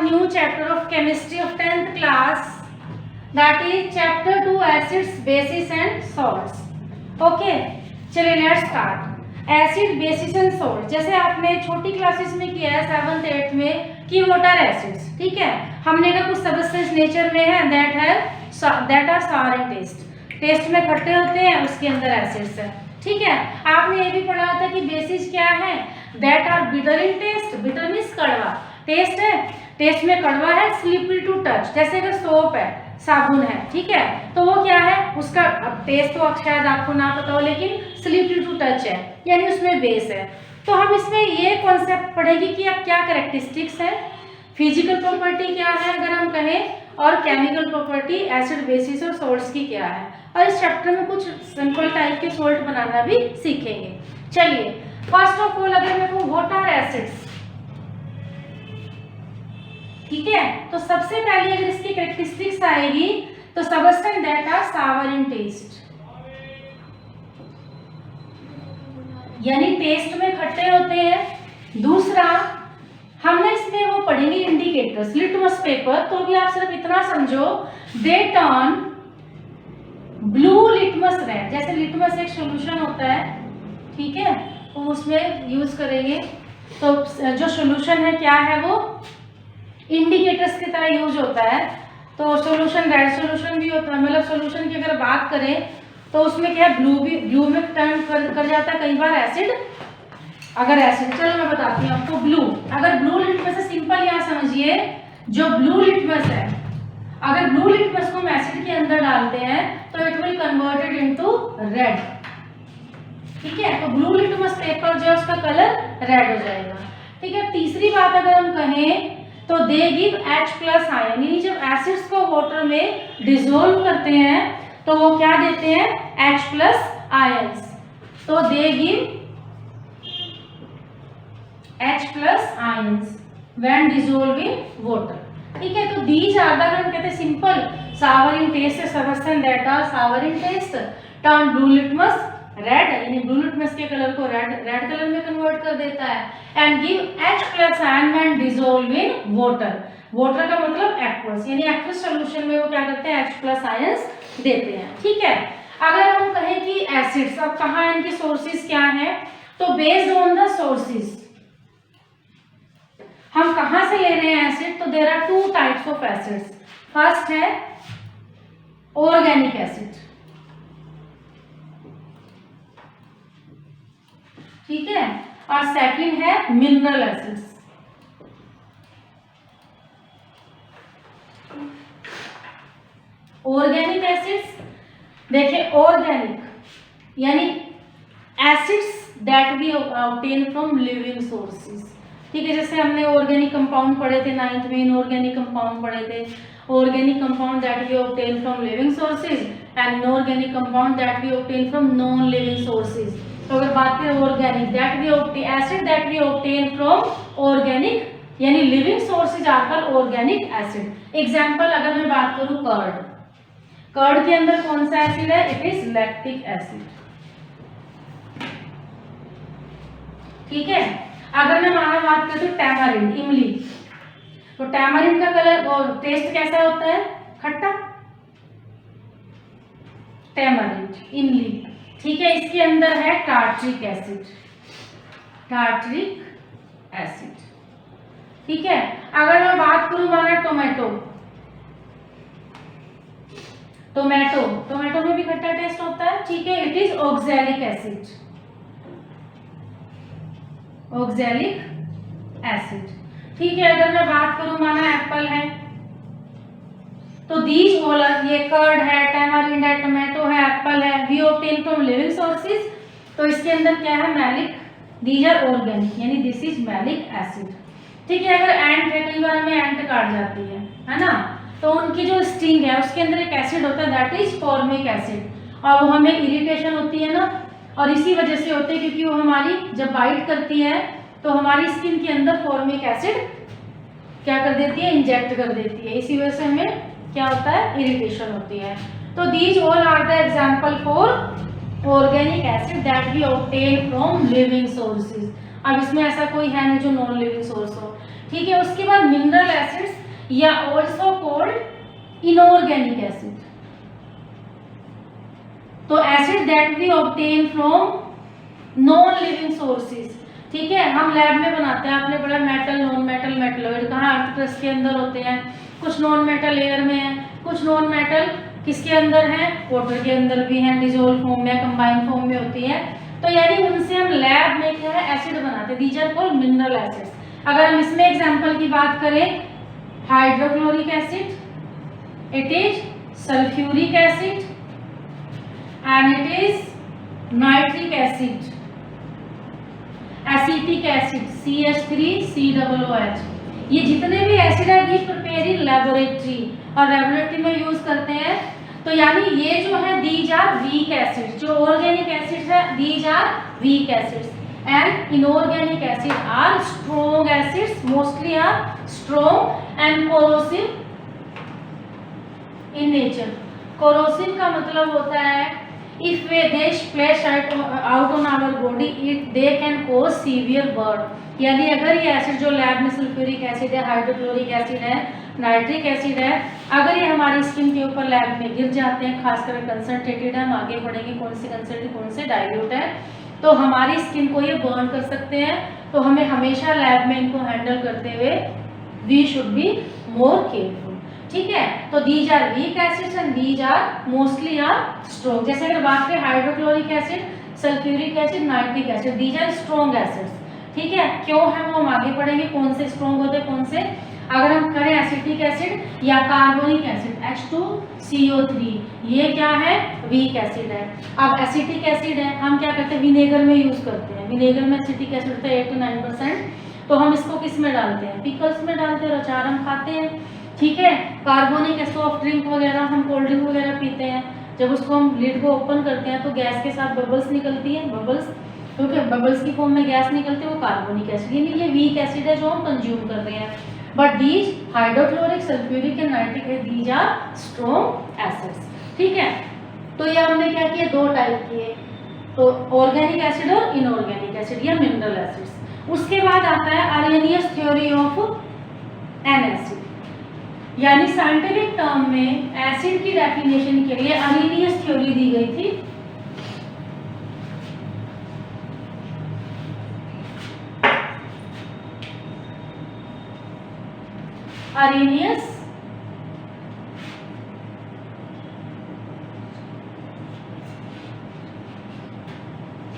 new chapter of chemistry of 10th class, that is chapter 2 acids, bases and salts. Okay, चलिए let's start. Acid, basis and salt, जैसे आपने छोटी classes में किया है 7th 8th में कि वाटर एसिड्स, ठीक है, हमने कहा कुछ सबस्टेंस नेचर में है दैट आर सार इन टेस्ट, टेस्ट में खट्टे होते हैं, उसके अंदर एसिड्स है, ठीक है। आपने ये भी पढ़ा था कि बेसिस क्या है, that are bitter in taste, bitter means कड़वा, टेस्ट है, टेस्ट में कड़वा है, स्लिपरी टू टच, जैसे अगर सोप है, साबुन है, ठीक है, तो वो क्या है, उसका अब टेस्ट तो शायद आपको ना पता हो, लेकिन स्लिपरी टू टच है, यानी उसमें बेस है। तो हम इसमें ये कॉन्सेप्ट पढ़ेंगे कि अब क्या कैरेक्टरिस्टिक्स है, फिजिकल प्रॉपर्टी क्या है अगर हम कहें, और केमिकल प्रॉपर्टी एसिड, बेसिस और सॉल्ट्स की क्या है, और इस चैप्टर में कुछ सिंपल टाइप के सॉल्ट बनाना भी सीखेंगे। चलिए, फर्स्ट ऑफ ऑल अगर मैं कहूँ व्हाट आर एसिड्स, ठीक है, तो सबसे पहले अगर इसकी कैरेक्टरिस्टिक्स आएगी तो substance that are sour in taste, यानी टेस्ट में खट्टे होते हैं। दूसरा, हमने इसमें वो पढ़ेंगे इंडिकेटर्स, लिटमस पेपर, तो भी आप सिर्फ इतना समझो, they turn blue litmus red, जैसे लिटमस एक सॉल्यूशन होता है, ठीक है, तो उसमें यूज करेंगे, तो जो सॉल्यूशन है क्या है, वो इंडिकेटर्स की तरह यूज होता है। तो सॉल्यूशन रेड सॉल्यूशन भी होता है, मतलब सॉल्यूशन की अगर बात करें तो उसमें क्या है, ब्लू में टर्न कर जाता है कई बार एसिड, अगर एसिड, चलो मैं बताती हूँ आपको, ब्लू, अगर ब्लू लिटमस है, सिंपल यहाँ समझिए, जो ब्लू लिटमस है, अगर ब्लू लिटमस को हम एसिड के अंदर डालते हैं तो it will converted into red, ठीक है, तो ब्लू लिटमस पेपर जो है उसका कलर रेड हो जाएगा, ठीक है। तीसरी बात अगर हम कहें तो they give H plus ion, यानी जब एसिड्स को वाटर में डिसॉल्व करते हैं तो वो क्या देते हैं, H प्लस आयंस, तो they give H plus ions when dissolve in water, ठीक है। तो दीज आर द, अगर हम कहते हैं simple, sour in taste, substance that are sour in taste, turn blue litmus red, यानी ब्लू लिटमस के कलर को रेड कलर में कन्वर्ट कर देता है, and give H plus ion when dissolve in water, water का मतलब एक्वस, यानी एक्वस सॉल्यूशन में वो क्या करते हैं, H प्लस आयंस देते हैं, ठीक है। अगर हम कहें कि एसिड्स, अब कहाँ इनके सोर्सेज क्या है, तो बेस्ड ऑन द सोर्सेज, हम कहाँ से ले रहे हैं एसिड, तो there are 2 types of acids, first है ऑर्गेनिक एसिड, ठीक है, और सेकंड है मिनरल एसिड्स। ऑर्गेनिक एसिड्स, देखिए ऑर्गेनिक यानी acids that we obtain from living sources, ठीक है, जैसे हमने ऑर्गेनिक कंपाउंड पढ़े थे 9th में, इनऑर्गेनिक कंपाउंड पढ़े थे, organic compound that we obtain from living sources and inorganic compound that we obtain from non living sources. तो अगर बात करें organic, that we obtain, acid that we obtain from organic, यानी living sources are called organic acid. Example अगर मैं बात करूं curd, curd के अंदर कौन सा एसिड है, इट इज लैक्टिक एसिड, ठीक है। अगर मैं माना बात करूं टैमरिंड, इमली, तो टैमरिंड का कलर और टेस्ट कैसा होता है, खट्टा, टैमरिंड, इमली, ठीक है। इसके अंदर है टार्ट्रिक एसिड, टार्ट्रिक एसिड, ठीक है। अगर मैं बात करूं माना टोमेटो, टोमेटो में भी खट्टा टेस्ट होता है, ठीक है, it is oxalic acid, oxalic acid, ठीक है। अगर मैं बात करूं माना एप्पल है, तो दीज ऑल, ये कर्ड है, टैमरिंड है, टोमेटो है, एप्पल है, we obtain from living sources, तो इसके अंदर क्या है, मैलिक, दीज आर ऑर्गेनिक, यानी दिस इज मैलिक एसिड, ठीक है। अगर एंट है, कई बार हमें एंट काट जाती है ना, तो उनकी जो स्टिंग है उसके अंदर एक एसिड होता है दैट इज फॉर्मिक एसिड, और वो हमें इरिटेशन होती है ना, और इसी वजह से होती है क्योंकि वो हमारी जब बाइट करती है तो हमारी स्किन के अंदर फॉर्मिक एसिड क्या कर देती है, इंजेक्ट कर देती है, इसी वजह से हमें क्या होता है, इरिटेशन होती है। तो these all are the example for organic acid that we obtain from living sources. अब इसमें ऐसा कोई है नहीं जो नॉन लिविंग सोर्स हो, ठीक है। उसके बाद मिनरल एसिड्स या ऑल्सो कॉल्ड इनऑर्गेनिक एसिड। तो acid that we obtain from non living sources, ठीक है। हम लैब में बनाते हैं, आपने पढ़ा मेटल, नॉन मेटल, मेटलॉइड कहाँ अर्थ क्रस्ट के अंदर होते हैं, कुछ नॉन मेटल एयर में है, कुछ नॉन मेटल किसके अंदर है, वाटर के अंदर भी है, डिसॉल्व फॉर्म में, कंबाइन फॉर्म में होती है। तो यानी उनसे हम लैब में क्या है एसिड बनाते हैं, these are called mineral acids. अगर हम इसमें एग्जांपल की बात करें, hydrochloric acid, it is sulphuric acid and it is nitric acid, acetic acid CH3COOH। ये जितने भी एसिड है ये प्रिपेयर इन लेबोरेटरी और लेबोरेटरी में यूज करते हैं। तो यानी ये जो है दीज आर वीक एसिड्स, जो ऑर्गेनिक एसिड्स है these are weak acids and inorganic acid are strong acids, mostly are strong and corrosive in nature. Corrosive का मतलब होता है if they splash out on our body they can cause severe burn। यानी अगर ये acid जो lab में sulphuric acid है, हाइड्रोक्लोरिक एसिड है, नाइट्रिक एसिड है, अगर ये हमारी स्किन के ऊपर लैब में गिर जाते हैं, खासकर कंसंट्रेटेड है, हम आगे पढ़ेंगे कौन से कंसंट्रेटेड कौन से डाइल्यूट है, तो हमारी स्किन को ये बर्न कर सकते हैं। तो हमें हमेशा लैब में इनको हैंडल करते हुए we should be more careful, ठीक है। तो these are weak acids and these are mostly are strong. जैसे अगर बात करें hydrochloric acid, sulphuric acid, nitric acid, these are strong acids, ठीक है। क्यों है वो हम आगे पढ़ेंगे, कौन से स्ट्रॉन्ग होते हैं कौन से। अगर हम करें एसिटिक एसिड या कार्बोनिक एसिड H2CO3, ये क्या है वीक एसिड है। अब एसिटिक एसिड है, हम क्या करते हैं विनेगर में यूज करते हैं, विनेगर में एसिटिक एसिड होता है 8 to 9%। तो हम इसको किस में डालते हैं, पिकल्स में डालते हैं, अचार हम खाते हैं, ठीक है। कार्बोनिक सॉफ्ट ड्रिंक वगैरह, हम कोल्ड ड्रिंक वगैरह पीते हैं, जब उसको हम लिड को ओपन करते हैं तो गैस के साथ बबल्स निकलती है, बबल्स, क्योंकि बबल्स की फॉर्म में गैस निकलती है, वो कार्बोनिक एसिड, यानी ये वीक एसिड है जो हम कंज्यूम कर रहे हैं। But these hydrochloric, sulphuric and nitric है, दीज आर स्ट्रॉन्ग एसिड्स, ठीक है। तो ये हमने क्या किया, दो टाइप किए, तो ऑर्गेनिक एसिड और इनऑर्गेनिक एसिड या मिनरल एसिड्स। उसके बाद आता है Arrhenius theory of N acid, यानी साइंटिफिक टर्म में एसिड की डेफिनेशन के लिए अरेनियस थ्योरी दी गई थी। Arrhenius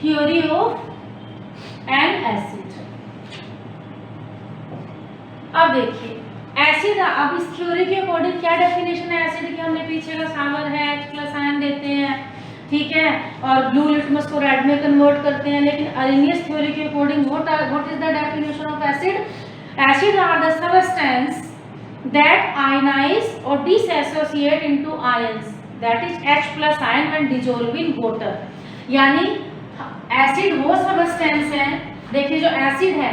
theory of N acid. अब देखिए एसिड, अब इस थ्योरी के अकॉर्डिंग क्या डेफिनेशन है एसिड की, हमने पीछे का सावर है H+ आयन देते हैं, ठीक है, और ब्लू लिटमस को रेड में कन्वर्ट करते हैं। लेकिन अरेनियस थ्योरी के according what is the definition of acid, acid are the substance that ionize or disassociate into ions, that is H+ ion when dissolved in water। यानी acid वो substance है, देखिए जो एसिड है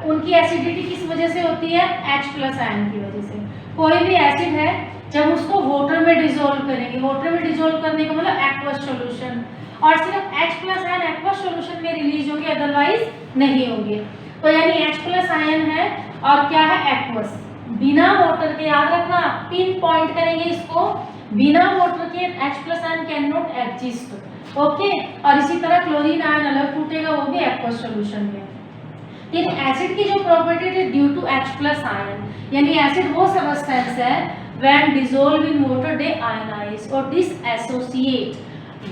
उनकी एसिडिटी किस वजह से होती है, H+ आयन की वजह से। कोई भी एसिड है जब उसको वाटर में डिसॉल्व करेंगे, वाटर में डिसॉल्व करने का मतलब एक्वस सॉल्यूशन, और सिर्फ H+ आयन एक्वस सॉल्यूशन में रिलीज होंगे, अदरवाइज नहीं होंगे। तो यानी H+ आयन है और क्या है एक्वस, बिना वाटर के, याद रखना, पिन पॉइंट करेंगे इसको, बिना वाटर के H+ ion can not exist, okay. और इसी तरह क्लोरीन आयन अलग टूटेगा, वो भी एक्वस सॉल्यूशन में। लेकिन एसिड की जो प्रॉपर्टी है ड्यू टू H+ आयन, यानी एसिड वो सबस्टेंस है when dissolve in water they ionise और डिसएसोसिएट।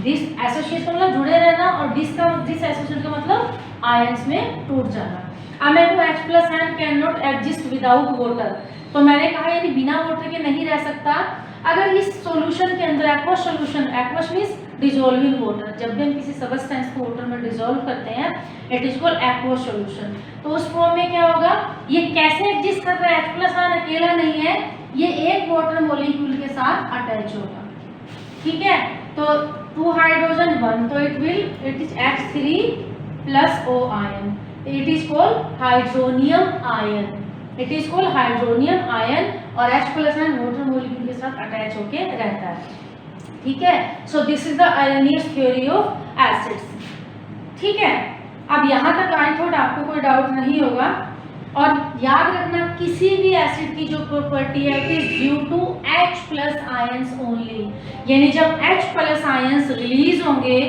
डिसएसोसिएट का मतलब जुड़े रहना, और डिसएसोसिएट का मतलब आयंस में टूट जाना। अब मैं को H+ ion can not exist without water, तो मैंने कहा यानी बिना वाटर के नहीं रह सकता। अगर इस सॉल्यूशन के अंदर aqueous solution, aqueous means dissolving water, जब भी हम किसी सबस्टेंस को वाटर में डिसॉल्व करते हैं it is called aqueous solution. तो उस फॉर्म में क्या होगा, ये कैसे एग्जिस्ट कर रहा है, H+ आयन अकेला नहीं है, ये एक वाटर मॉलिक्यूल के साथ अटैच होगा, ठीक है। तो 2 हाइड्रोजन 1, तो it is H3+O ion, it is called hydronium ion, it is called hydronium ion, और H+ आयन वाटर मॉलिक्यूल के साथ अटैच होके रहता है। ठीक है, so this is the Arrhenius theory of acids. ठीक है, अब यहाँ तक आई थॉट आपको कोई डाउट नहीं होगा। और याद रखना किसी भी एसिड की जो प्रॉपर्टी है it is due to H+ ions only, यानी जब H+ आयंस रिलीज होंगे,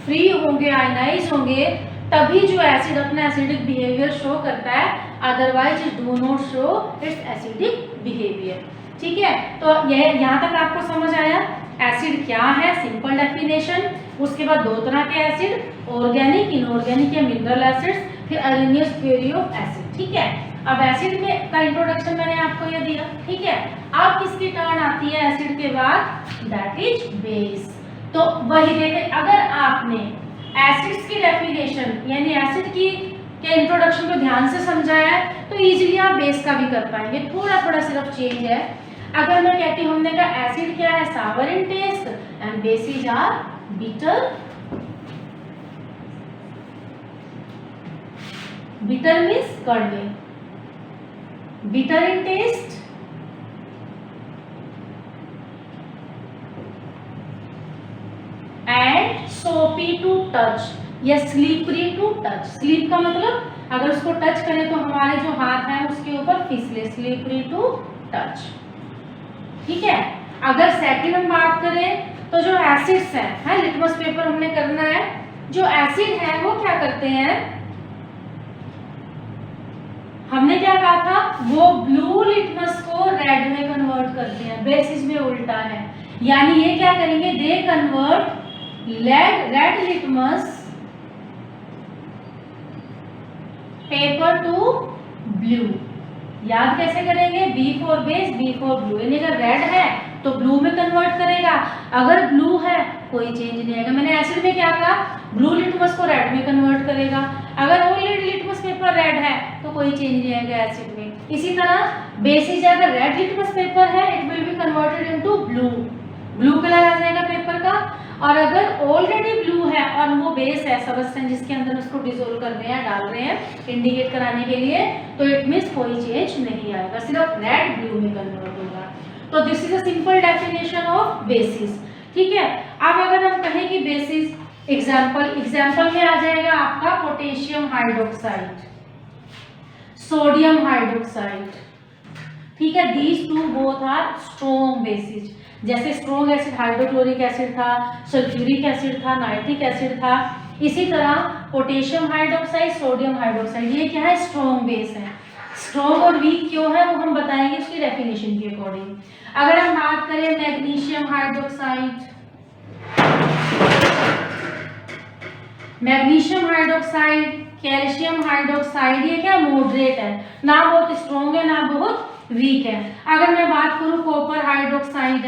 फ्री होंगे, आयनाइज होंगे, तभी जो एसिड अपना एसिडिक बिहेवियर शो करता है, otherwise it do not show it's acidic behaviour. ठीक है, तो यह यहाँ तक आपको समझ आया एसिड क्या है, सिंपल डेफिनेशन। उसके बाद दो तरह के एसिड, ऑर्गेनिक, इनऑर्गेनिक या मिनरल एसिड्स, फिर आर्हेनियस थ्योरी ऑफ एसिड। ठीक है, अब एसिड में का इंट्रोडक्शन मैंने आपको ये दिया। ठीक है, अब किसकी टर्न आती है एसिड के बाद, दैट इज बेस। तो वही देखें, अगर आपने एसिड्स की डेफिनेशन यानी एसिड की के इंट्रोडक्शन को ध्यान से समझाया है तो इजीली आप बेस का भी कर पाएंगे। थोड़ा थोड़ा सिर्फ चेंज है। अगर मैं कहती हूँ, हमने कहा एसिड क्या है, sour in taste and bases are bitter. Bitter means कड़वे, bitter in taste and soapy to touch या स्लीपरी टू टच। स्लीप का मतलब अगर उसको टच करें तो हमारे जो हाथ है उसके ऊपर फिसले, स्लीपरी टू टच। ठीक है, अगर सेकंड हम बात करें तो जो एसिड्स है लिटमस पेपर हमने करना है, जो एसिड है वो क्या करते हैं, हमने क्या कहा था, वो ब्लू लिटमस को रेड में कन्वर्ट करते हैं, बेसिस में उल्टा है। यानी ये क्या करेंगे, they convert red litmus paper to blue. याद कैसे करेंगे, B for base, B for blue, यानी अगर रेड है तो ब्लू में कन्वर्ट करेगा, अगर ब्लू है कोई चेंज नहीं आएगा। मैंने एसिड में क्या कहा, ब्लू लिटमस को रेड में कन्वर्ट करेगा, अगर ऑलरेडी लिटमस पेपर रेड है तो कोई चेंज नहीं आएगा एसिड में। इसी तरह बेसिस अगर रेड लिटमस पेपर है it will be converted into blue, blue colour आ जाएगा पेपर का। और अगर ऑलरेडी ब्लू है और वो बेस है सब्सटेंस जिसके अंदर उसको डिसोल्व कर रहे हैं, डाल रहे हैं इंडिकेट कराने के लिए, तो इट मींस कोई चेंज नहीं आएगा, सिर्फ रेड ब्लू में कन्वर्ट होगा। तो this is a simple definition of basis. ठीक है, अब अगर हम कहें कि बेसिस, एग्जाम्पल में आ जाएगा आपका पोटेशियम हाइड्रोक्साइड, सोडियम हाइड्रोक्साइड। ठीक है, these two both are strong bases. जैसे स्ट्रॉन्ग एसिड हाइड्रोक्लोरिक एसिड था, सल्फ्यूरिक एसिड था, नाइट्रिक एसिड था, इसी तरह पोटेशियम हाइड्रोक्साइड, सोडियम हाइड्रोक्साइड, ये क्या है, स्ट्रॉन्ग बेस है। स्ट्रॉन्ग और वीक क्यों है वो हम बताएंगे उसकी डेफिनेशन के अकॉर्डिंग। अगर हम बात करें magnesium hydroxide, magnesium hydroxide, calcium hydroxide, ये क्या मॉडरेट है, ना बहुत स्ट्रॉन्ग है ना बहुत वीक है। अगर मैं बात करूं कॉपर हाइड्रोक्साइड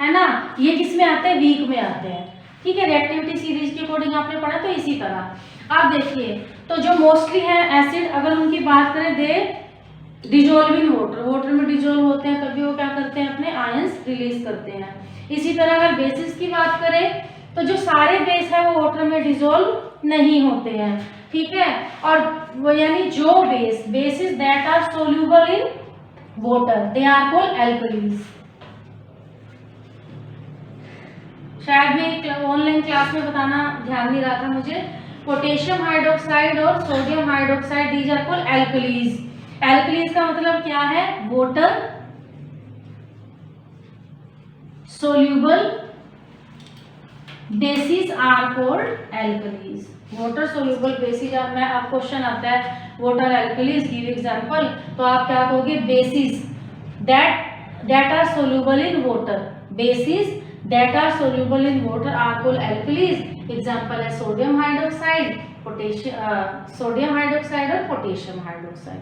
है ना, ये किस में आते हैं, वीक में आते हैं। ठीक है, रिएक्टिविटी सीरीज के अकॉर्डिंग आपने पढ़ा, तो इसी तरह आप देखिए, तो जो मोस्टली है एसिड, अगर उनकी बात करें, दे डिजोल्व इन वाटर, वाटर में डिजोल्व होते हैं, तभी वो क्या करते हैं, अपने आयंस रिलीज करते हैं। इसी तरह अगर बेसिस की बात करें तो जो सारे बेस है वो वाटर में डिजोल्व नहीं होते हैं। ठीक है, और वो यानी जो bases that are soluble in water they are called alkalis. शायद मैं ऑनलाइन क्लास में बताना ध्यान नहीं रहा था मुझे, पोटेशियम हाइड्रोक्साइड और sodium hydroxide these are called alkalis. Alkalis का मतलब क्या है, water soluble bases are called alkalis. Water soluble bases, में अब क्वेश्चन आता है वाटर एल्कलीज गिव एग्जांपल, तो आप क्या कहोगे, bases that are soluble in water, bases that are soluble in water are called alkalis. Example है सोडियम हाइड्रोक्साइड, सोडियम हाइड्रोक्साइड और पोटेशियम हाइड्रोक्साइड।